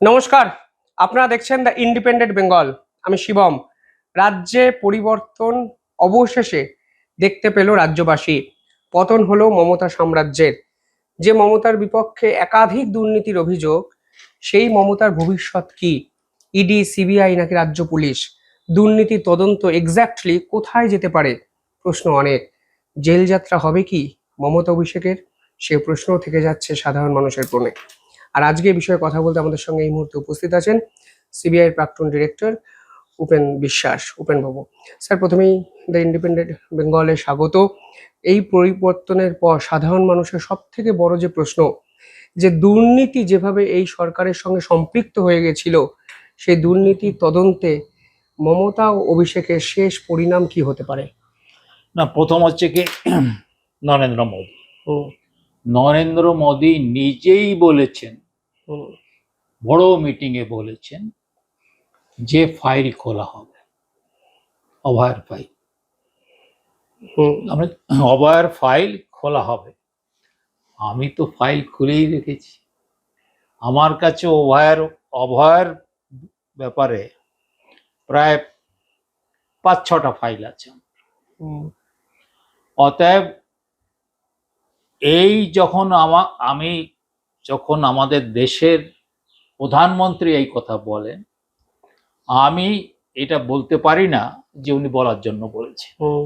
নমস্কার, আপনারা দেখছেন দ্য ইন্ডিপেন্ডেন্ট বেঙ্গল। আমি শিবম। রাজ্যে পরিবর্তন অবশেষে দেখতে পেল রাজ্যবাসী। পতন হলো মমতা সাম্রাজ্যের। যে মমতার বিপক্ষে একাধিক দুর্নীতির অভিযোগ, সেই মমতার ভবিষ্যৎ কি? ইডি, সিবিআই নাকি রাজ্য পুলিশ? দুর্নীতি তদন্ত এক্স্যাক্টলি কোথায় যেতে পারে? প্রশ্ন অনেক। জেল যাত্রা হবে কি মমতা অভিষেকের? সে প্রশ্ন থেকে যাচ্ছে সাধারণ মানুষের মনে। আর আজকে এই বিষয়ে কথা বলতে আমাদের সঙ্গে এই মুহূর্তে উপস্থিত আছেন সিবিআই প্রাক্তন ডিরেক্টর উপেন বিশ্বাস। উপেন বাবু, স্যার, প্রথমেই দ্য ইন্ডিপেন্ডেন্ট বেঙ্গলে স্বাগত। এই পরিবর্তনের পর সাধারণ মানুষের সব থেকে বড় যে প্রশ্ন, যে দুর্নীতি যেভাবে এই সরকারের সঙ্গে সম্পৃক্ত হয়ে গেছিল, সেই দুর্নীতি তদন্তে মমতা ও অভিষেকের শেষ পরিণাম কি হতে পারে? না, প্রথম হচ্ছে কি নরেন্দ্র মোদী। হুম, নরেন্দ্র মোদী নিজেই বলেছেন, হুম, বড় মিটিং এ বলেছেন যে ফাইল খোলা হবে, অভয়ের ফাইল। হুম, আমরা অভয়ের ফাইল খোলা হবে। আমি তো ফাইল খুলেই রেখেছি। আমার কাছে অভয়ের ব্যাপারে প্রায় 5-6টা ফাইল আছে। হুম, অতএব এই আমি যখন আমাদের দেশের প্রধানমন্ত্রী এই কথা বলেন, আমি এটা বলতে পারি না যে উনি বলার জন্য বলেছেন। হুম,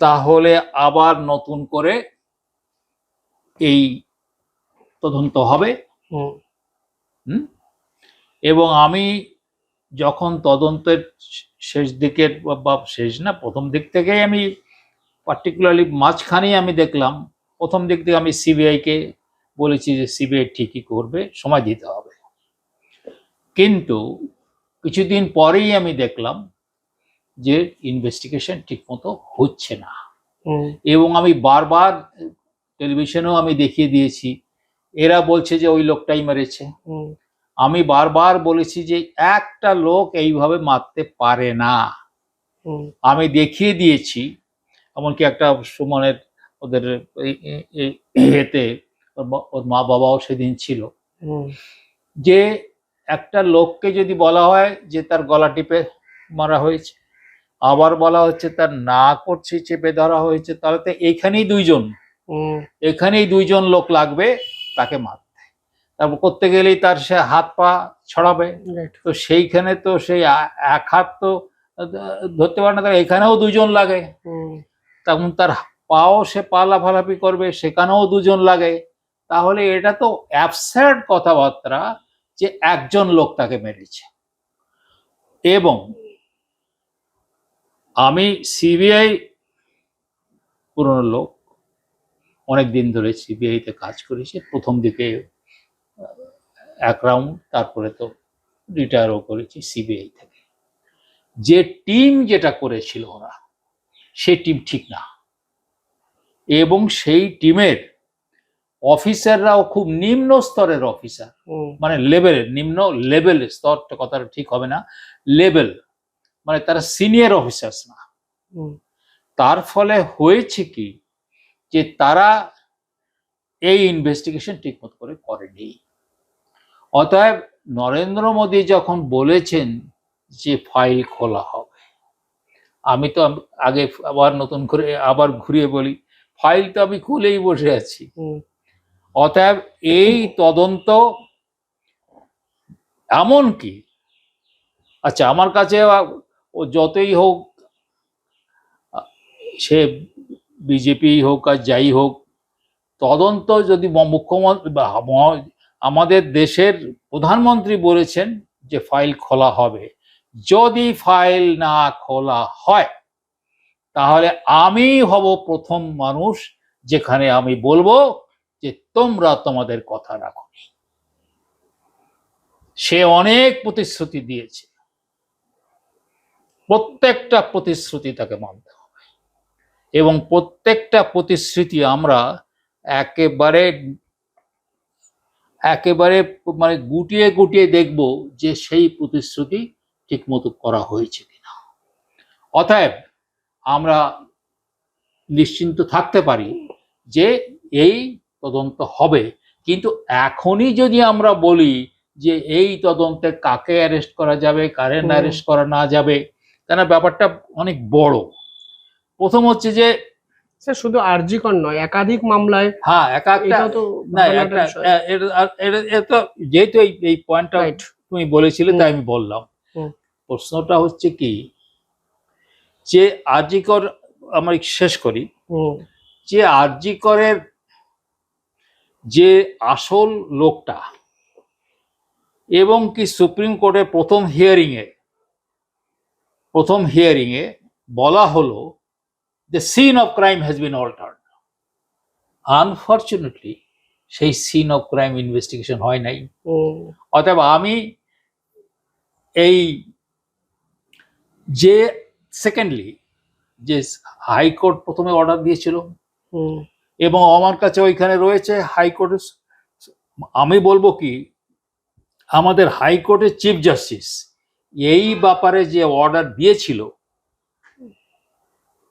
তাহলে আবার নতুন করে এই তদন্ত হবে। হুম, এবং আমি যখন তদন্তের শেষ দিকের বা শেষ না, প্রথম দিক থেকেই আমি পার্টিকুলারলি মাঝখানেই আমি দেখলাম, প্রথম দিক থেকে আমি সিবিআইকে বলেছি যে সিবিআই ঠিকই করবে, সময় দিতে হবে। কিন্তু কিছুদিন পরেই আমি দেখলাম যে ইনভেস্টিগেশন ঠিকমতো হচ্ছে না। হুম, এবং আমি বারবার টেলিভিশনেও আমি দেখিয়ে দিয়েছি, এরা বলছে যে ওই লোকটাই মেরেছে। হুম, আমি বারবার বলেছি যে একটা লোক এইভাবে মারতে পারে না। হুম, আমি দেখিয়ে দিয়েছি, এমনকি একটা সুমনের ওদের এতে ওর মা বাবাও সেদিন ছিল, হুম, যে একটা লোককে যদি বলা হয় যে তার গলা টিপে মারা হয়েছে, আবার বলা হচ্ছে তার নাক চেপে ধরা হয়েছে, তাহলে তো এখানেই দুইজন লোক লাগবে তাকে মারতে। তারপর করতে গেলেই তার সে হাত পা ছড়াবে, তো সেইখানে তো সেই এক হাত তো ধরতে পারে না, তার এখানেও দুজন লাগে। তখন তার পাও সে লাফালাফি করবে, সেখানেও দুজন লাগে। তাহলে এটা তো অ্যাবসার্ড কথাবার্তা যে একজন লোক তাকে মেরেছে। এবং আমি সিবিআই পুরনো লোক, অনেক দিন ধরে সিবিআইতে কাজ করেছি। প্রথম দিকে এক রাউন্ড, তারপরে তো রিটায়ারও করেছি সিবিআই থেকে। যে টিম যেটা করেছিল ওরা, সেই টিম ঠিক না। এবং সেই টিমের অফিসাররাও খুব নিম্ন স্তরের অফিসার, মানে নিম্ন লেভেল, স্তরটা কথাটা ঠিক হবে না, লেভেল, মানে তারা সিনিয়র অফিসার্স না। তার ফলে হয়েছে কি, যে তারা এই ইনভেস্টিগেশন ঠিকমতো করে করেনি। অতএব নরেন্দ্র মোদী যখন বলেছেন যে ফাইল খোলা হবে, আমি তো আগে আবার নতুন করে আবার ঘুরিয়ে বলি, ফাইল তো আমি খুলেই বসে আছি। অতএব এই তদন্ত, এমন কি, আচ্ছা আমার কাছে ও যতই হোক, সে বিজেপি হোক আর যাই হোক, তদন্ত যদি মুখ্যমন্ত্রী বা আমাদের দেশের প্রধানমন্ত্রী বলেছেন যে ফাইল খোলা হবে, যদি ফাইল না খোলা হয় তাহলে আমি হব প্রথম মানুষ যেখানে আমি বলবো যে তোমরা তোমাদের কথা রাখো। সে অনেক প্রতিশ্রুতি দিয়েছে, প্রত্যেকটা প্রতিশ্রুতি তাকে মানতে হবে। এবং প্রত্যেকটা প্রতিশ্রুতি আমরা একেবারে একেবারে মানে গুটিয়ে গুটিয়ে দেখব যে সেই প্রতিশ্রুতি ঠিকমতো করা হয়েছে কিনা। অতএব আমরা নিশ্চিন্ত থাকতে পারি যে এই তদন্ত হবে। কিন্তু এখনই যদি আমরা বলি যে এই তদন্তে কাকে অ্যারেস্ট করা যাবে, কারে হুম। অ্যারেস্ট করা না যাবে, কেন ব্যাপারটা অনেক বড়। প্রথম হচ্ছে যে স্যার শুধু আরজি কর নয়, একাধিক মামলায় হ্যাঁ একা একটা এটাও তো না ভাবনার একটা বিষয়। এটা যেহেতু এই পয়েন্টটা রাইট। তুমি বলেছিলে হুম। তাই আমি বললাম। হুম। প্রশ্নটা হচ্ছে কি, যে আরজিকর, আমরা শেষ করি, হুম। যে আরজিকরের যে আসল লোকটা এবং কি সুপ্রিম কোর্টের প্রথম হিয়ারিং এ বলা হলো the scene of crime has been altered. Unfortunately, সেই সিন অফ ক্রাইম ইনভেস্টিগেশন হয় নাই। হুম। অতএব আমি এই যে সেকেন্ডলি যে হাইকোর্ট প্রথমে অর্ডার দিয়েছিল হুম। এবং আমার কাছে ওইখানে রয়েছে হাইকোর্টের, আমি বলবো কি আমাদের হাইকোর্টের চিফ জাস্টিস এই ব্যাপারে যে অর্ডার দিয়েছিল,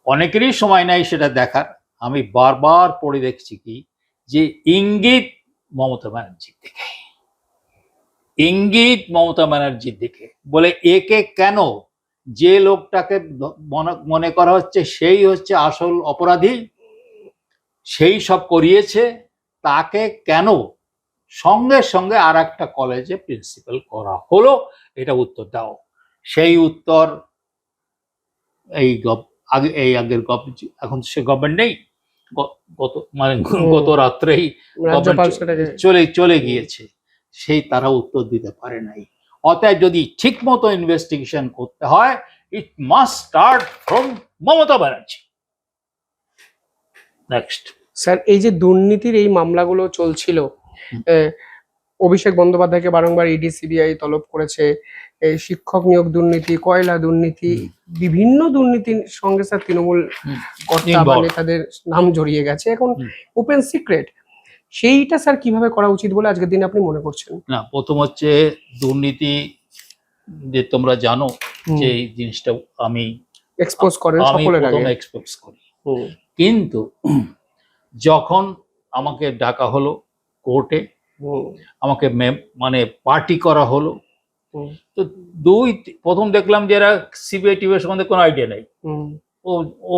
অনেকেরই সময় নাই সেটা দেখার, আমি বারবার পড়ে দেখছি কি যে ইঙ্গিত মমতা ব্যানার্জির দিকে, ইঙ্গিত মমতা ব্যানার্জির দিকে, বলে একে কেন, যে লোকটাকে মনে করা হচ্ছে সেই হচ্ছে আসল অপরাধী, সেই সব করিয়েছে, তাকে কেন সঙ্গে সঙ্গে আর একটা কলেজে প্রিন্সিপাল করা হলো, এটা উত্তর দাও। সেই উত্তর এই আগে এই আগের এখন সে গভর্নমেন্ট নেই, গত মানে গত রাত্রেই রাজ্যপাল সেটাকে চলে গিয়েছে, সেই তারা উত্তর দিতে পারে নাই। অতএব যদি ঠিক মতো ইনভেস্টিগেশন করতে হয়, it must start from Mamata Banerjee. Next sir, এই যে দুর্নীতির এই মামলাগুলো চলছিল, অভিষেক বন্দ্যোপাধ্যায়কে বারংবার ইডি সিবিআই তলব করেছে, এই শিক্ষক নিয়োগ দুর্নীতি, কয়লা দুর্নীতি, বিভিন্ন দুর্নীতির সঙ্গে স্যার তৃণমূল কর্তা বা নেতাদের নাম জড়িয়ে গেছে, এখন ওপেন সিক্রেট। সেইটা স্যার কিভাবে করা উচিত বলে আজকের দিনে আপনি মনে করছেন? না, প্রথম হচ্ছে দুর্নীতি, যে তোমরা জানো যে এই জিনিসটা আমি এক্সপোজ করেন সকলের আগে, এক্সপোজ করি, কিন্তু যখন আমাকে ডাকা হলো কোর্টে, আমাকে মানে পার্টি করা হলো, তো প্রথম দেখলাম যে এরা সিবিআই টিভির সম্বন্ধে কোনো আইডিয়া নেই, ও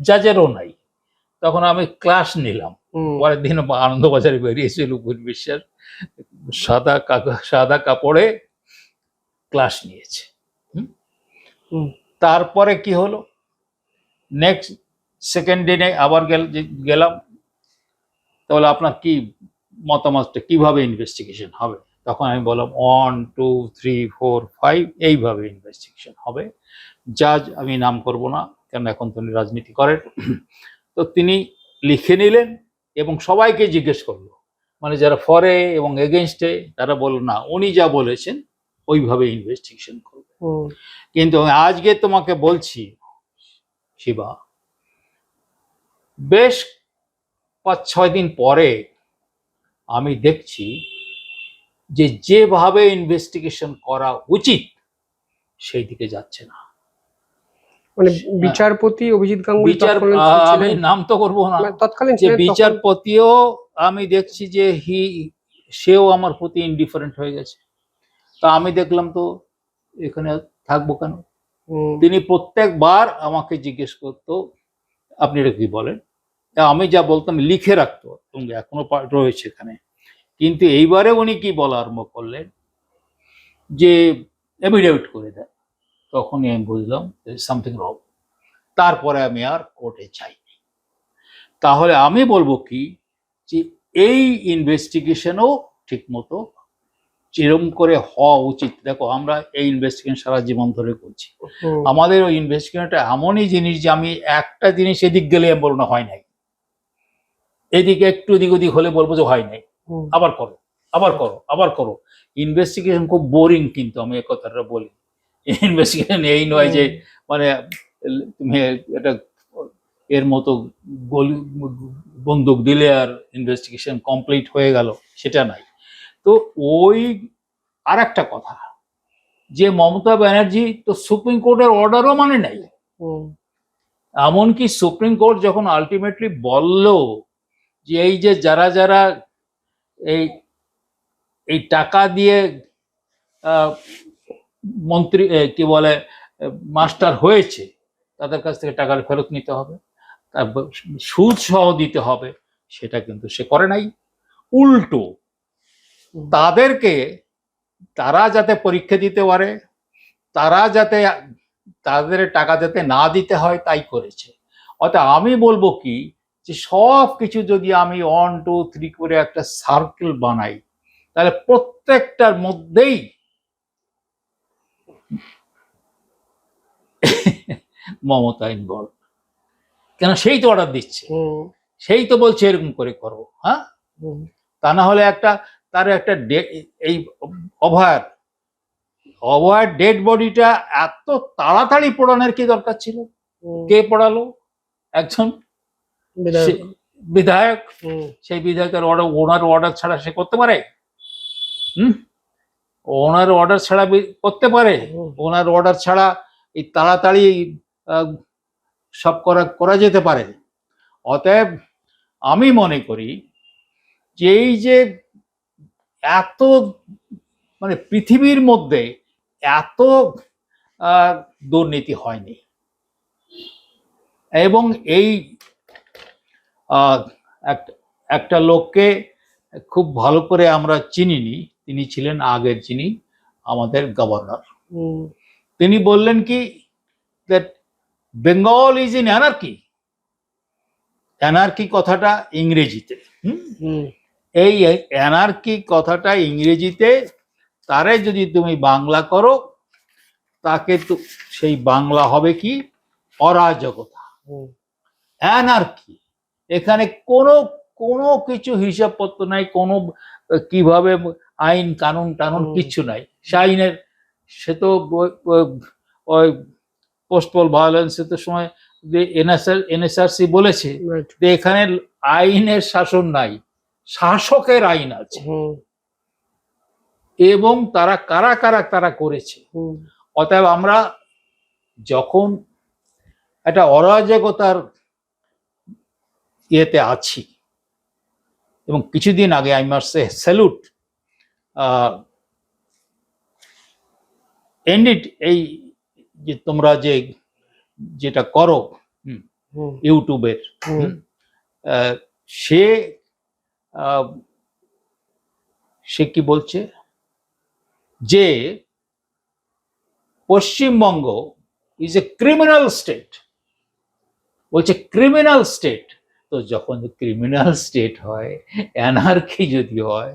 জাজেরও নাই। তখন আমি ক্লাস নিলাম, পরের দিন আনন্দবাজারে বেরিয়েছিল উপর বিশ্বের সাদা কাপড়ে ক্লাস নিয়েছে। তারপরে কি হলো, নেক্সট সেকেন্ড দিনে আবার গেলাম, তাহলে আপনার কি মতামতটা, কিভাবে ইনভেস্টিগেশন হবে? তখন আমি বললাম 1 2 3 4 5 এইভাবে ইনভেস্টিগেশন হবে। জাজ আমি নাম করব না, কারণ এখন তিনি রাজনীতি করেন। তো তিনি লিখে নিলেন এবং সবাইকে জিজ্ঞেস করলো, মানে যারা ফরে এবং এগেনস্টে, তারা বলল না, উনি যা বলেছেন ওইভাবে ইনভেস্টিগেশন করবে। কিন্তু আজকে তোমাকে বলছি শিবা, বেশ 5-6 দিন পরে আমি দেখছি যে যেভাবে ইনভেস্টিগেশন করা উচিত সেই দিকে যাচ্ছে না। মানে বিচারপতি অভিজিৎ গাঙ্গুলি, আমি নাম তো করবো না, তৎকালীন যে বিচারপতিও আমি দেখছি যে সেও আমার প্রতি ইনডিফারেন্ট হয়ে গেছে। তা আমি দেখলাম তো এখানে থাকবো কেন? তিনি প্রত্যেকবার আমাকে জিজ্ঞেস করতো আপনি এটা কি বলেন, আমি যা বলতাম লিখে রাখতো এবং এখনো রয়েছে এখানে। কিন্তু এইবারে উনি কি বলা আরম্ভ করলেন যে এফিডেভিট করে দেন, তখনই আমি বুঝলাম সামথিং রং। তারপরে আমি আর কোর্টে যাইনি। তাহলে আমি বলবো কি যে এই ইনভেস্টিগেশনও ঠিক মতো যেরকম করে হওয়া উচিত। দেখো, আমরা এই ইনভেস্টিগেশন সারা জীবন ধরে করছি, আমাদের ওই ইনভেস্টিগেশনটা এমনই জিনিস যে আমি একটা জিনিস এদিক গেলে আমি বলবো না হয় নাই, এদিকে একটু এদিক ওদিক হলে বলবো যে হয় নাই, আবার করো আবার করো আবার করো। ইনভেস্টিগেশন খুব বোরিং, কিন্তু আমি এই কথাটা বলি, ইনভেস্টিগেশন এই নয় যে মানে তুমি এটা এর মতো বন্দুক দিলে আর ইনভেস্টিগেশন কমপ্লিট হয়ে গেল, সেটা নাই। তো ওই আর একটা কথা, যে মমতা ব্যানার্জি তো সুপ্রিম কোর্টের অর্ডারও মানে নাই। এমনকি সুপ্রিম কোর্ট যখন আলটিমেটলি বলল যে এই যে যারা যারা এই এই টাকা দিয়ে মন্ত্রী কি বলে মাস্টার হয়েছে, তাদের কাছ থেকে টাকা ফেরত নিতে হবে, তারপর সুদ সহ দিতে হবে, সেটা কিন্তু সে করে নাই। উল্টো তাদেরকে, তারা যাতে পরীক্ষা দিতে পারে, তারা যাতে, তাদের টাকা যাতে না দিতে হয়, তাই করেছে। অর্থাৎ আমি বলবো কি, যে সব কিছু যদি আমি 1 2 3 করে একটা সার্কেল বানাই, তাহলে প্রত্যেকটার মধ্যেই মমতা ইনভলভ। কেন, সেই তো অর্ডার দিচ্ছে, সেই তো বলছে এরকম করে করো। হ্যাঁ, তা না হলে একটা, তার একটা এই অভয়ার ডেড বডিটা এত তাড়াতাড়ি পোড়ানোর কি দরকার ছিল? কে পোড়ালো? একজন বিধায়ক। সেই বিধায়কের অর্ডার, ওনার অর্ডার ছাড়া সে করতে পারে? ওনার অর্ডার ছাড়া করতে পারে? ওনার অর্ডার ছাড়া এই তাড়াতাড়ি সব করা যেতে পারে? অতএব আমি মনে করি যে এই যে এত, মানে পৃথিবীর মধ্যে এত দুর্নীতি হয়নি। এবং এই একটা লোককে খুব ভালো করে আমরা চিনিনি, তিনি ছিলেন আগের, যিনি আমাদের গভর্নর। তিনি বললেন কি, that Bengal is in anarchy. Anarchy কথাটা ইংরেজিতে, এই অ্যানার্কি কথাটা ইংরেজিতে, তারে যদি তুমি বাংলা করো, তাকে তো সেই বাংলা হবে কি, অরাজকতা, অ্যানার্কি। এখানে কোনো কোনো কিছু হিসাবপত্র নাই, কোনো কিভাবে আইন কানুন টানুন কিচ্ছু নাই। আইনের, সে তো ওই পোস্টপল ভায়োলেন্সের তো সময় এনএসআরসি বলেছে যে এখানে আইনের শাসন নাই, শাসকের আইন আছে, এবং তারা কারা কারা তারা করেছে। অতএব আমরা যখন একটা অরাজকতার ইয়েতে আছি, এবং কিছুদিন আগে আই মাস্ট সে স্যালুট এন্ডিট, এই যে তোমরা যেটা করো ইউটিউবের, সে কি বলছে যে Paschimbanga is a criminal state, বলছে ক্রিমিনাল স্টেট। তো যখন ক্রিমিনাল স্টেট হয়, অ্যানার্কি যদি হয়,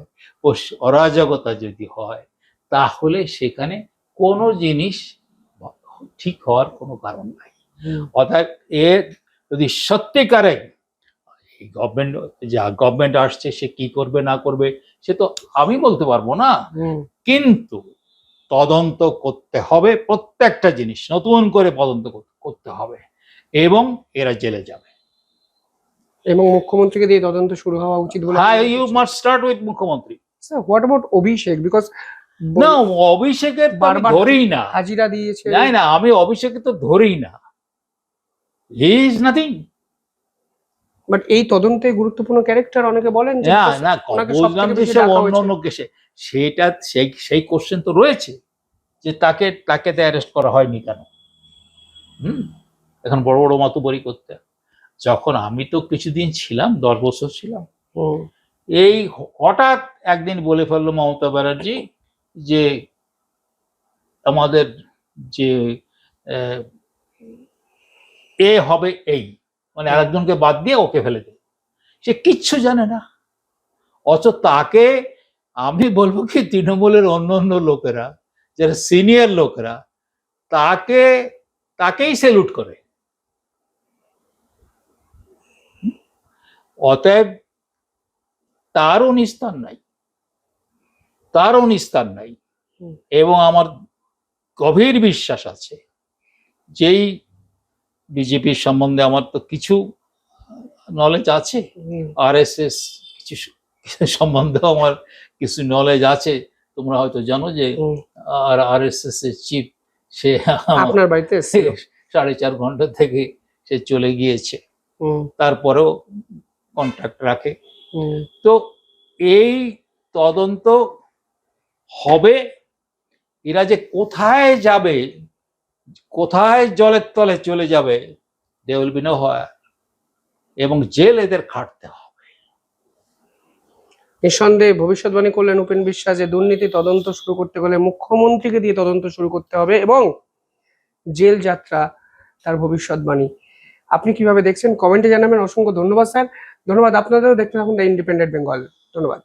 অরাজকতা যদি হয়, তাহলে সেখানে কোনো জিনিস ঠিক হওয়ার কোনো কারণ নাই। অর্থাৎ এর যদি সত্যিকারে গভর্নমেন্ট আসছে, সে কি করবে না করবে সে তো আমি বলতে পারবো না, কিন্তু তদন্ত করতে হবে, প্রত্যেকটা জিনিস নতুন করে তদন্ত করতে হবে, এবং এরা জেলে যাবে। এবং মুখ্যমন্ত্রীকে দিয়ে তদন্ত শুরু হওয়া উচিত বলে। হ্যাঁ, ইউ মাস্ট স্টার্ট উইথ মুখ্যমন্ত্রী। Sir, what about Abhishek? Because না, অভিষেকের বারবার ধরেই না, হাজিরা দিয়েছে। না, আমি অভিষেকের তো ধরেই না, হি ইজ নাথিং। বাট এই তদন্তে গুরুত্বপূর্ণ ক্যারেক্টার অনেকে বলেন যে না, বুঝলাম যে সে অন্য কেসে, সেটা সেই কোশ্চেন তো রয়েছে যে তাকে অ্যারেস্ট করা হয়নি কেন। এখন বড় বড় মাতুবরি করতে, যখন আমি তো কিছুদিন ছিলাম, 10 বছর ছিলাম, এই হঠাৎ একদিন বলে ফেললো মমতা ব্যানার্জি যে আমাদের যে এ হবে, এই মানে আরেকজনকে বাদ দিয়ে ওকে ফেলে দেবে, সে কিচ্ছু জানে না। অথচ তাকে আমি বলবো কি, তৃণমূলের অন্য লোকেরা, যারা সিনিয়র লোকেরা, তাকেই স্যালুট করে। অতএব তারও নিস্তার নাই, এবং আমার গভীর বিশ্বাস আছে যেই বিজেপির সম্বন্ধে আমার তো কিছু নলেজ আছে, আরএসএস কিছু সম্বন্ধে আমার কিছু নলেজ আছে। তোমরা হয়তো জানো যে আরএসএস এর চিফ, সে আপনার বাড়িতে 4.5 ঘন্টা থেকে সে চলে গিয়েছে, তারপরেও কন্ট্যাক্ট রাখে। তো এই তদন্ত হবে, এরা যে কোথায় যাবে, কোথায় জলের তলে চলে যাবে, they will be nowhere, এবং জেল এদের খাটতে হবে। নিঃসন্দেহে ভবিষ্যৎবাণী করলেন উপেন বিশ্বাস যে দুর্নীতি তদন্ত শুরু করতে গেলে মুখ্যমন্ত্রীকে দিয়ে তদন্ত শুরু করতে হবে এবং জেল যাত্রা তার ভবিষ্যৎবাণী। আপনি কিভাবে দেখছেন কমেন্টে জানাবেন। অসংখ্য ধন্যবাদ স্যার। ধন্যবাদ আপনাদেরও। দেখতে থাকুন দ্য ইন্ডিপেন্ডেন্ট বেঙ্গল। ধন্যবাদ।